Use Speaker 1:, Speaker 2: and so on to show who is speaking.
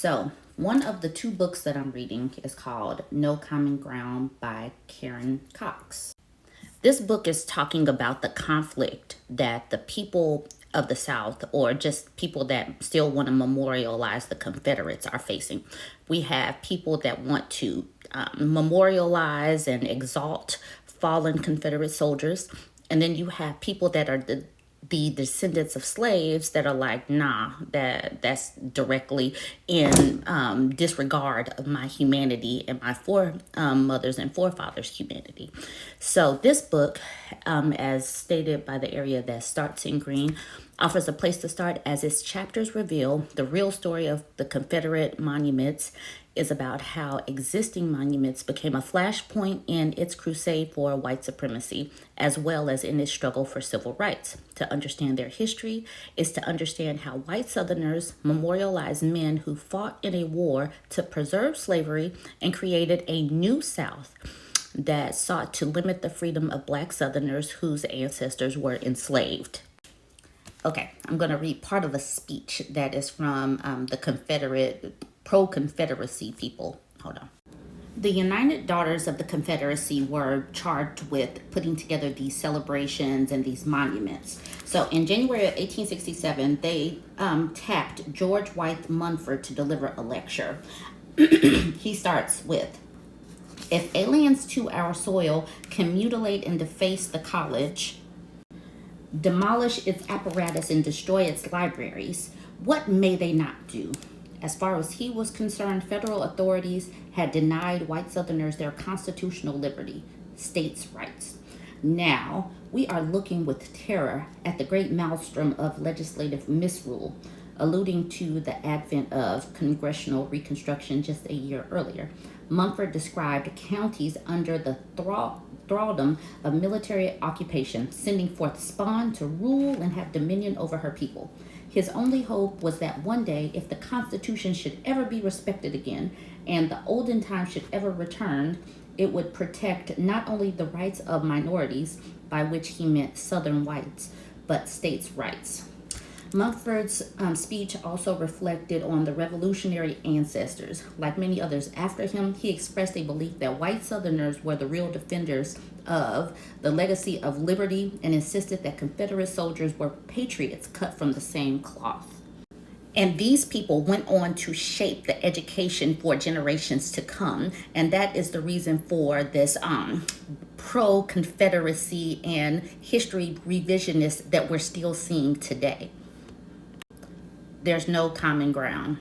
Speaker 1: So, one of the two books that I'm reading is called No Common Ground by Karen Cox. This book is talking about the conflict that the people of the South, or just people that still want to memorialize the Confederates, are facing. We have people that want to memorialize and exalt fallen Confederate soldiers, and then you have people that are the descendants of slaves that are like, nah, that's directly in disregard of my humanity and my foremothers and forefathers' humanity. So this book, as stated by the area that starts in green, offers a place to start as its chapters reveal the real story of the Confederate monuments is about how existing monuments became a flashpoint in its crusade for white supremacy, as well as in its struggle for civil rights. To understand their history is to understand how white Southerners memorialized men who fought in a war to preserve slavery and created a new South that sought to limit the freedom of Black Southerners whose ancestors were enslaved. Okay, I'm going to read part of a speech that is from the pro-Confederacy people. Hold on. The United Daughters of the Confederacy were charged with putting together these celebrations and these monuments. So in January of 1867, they tapped George Wythe Munford to deliver a lecture. He starts with, if aliens to our soil can mutilate and deface the college, demolish its apparatus and destroy its libraries, what may they not do? As far as he was concerned, federal authorities had denied white Southerners their constitutional liberty, states' rights. Now, we are looking with terror at the great maelstrom of legislative misrule, alluding to the advent of congressional reconstruction just a year earlier. Munford described counties under the thraldom of military occupation, sending forth spawn to rule and have dominion over her people. His only hope was that one day, if the Constitution should ever be respected again, and the olden time should ever return, it would protect not only the rights of minorities, by which he meant Southern whites, but states' rights. Munford's speech also reflected on the revolutionary ancestors. Like many others after him, he expressed a belief that white Southerners were the real defenders of the legacy of liberty and insisted that Confederate soldiers were patriots cut from the same cloth. And these people went on to shape the education for generations to come. And that is the reason for this pro-Confederacy and history revisionist that we're still seeing today. There's no common ground.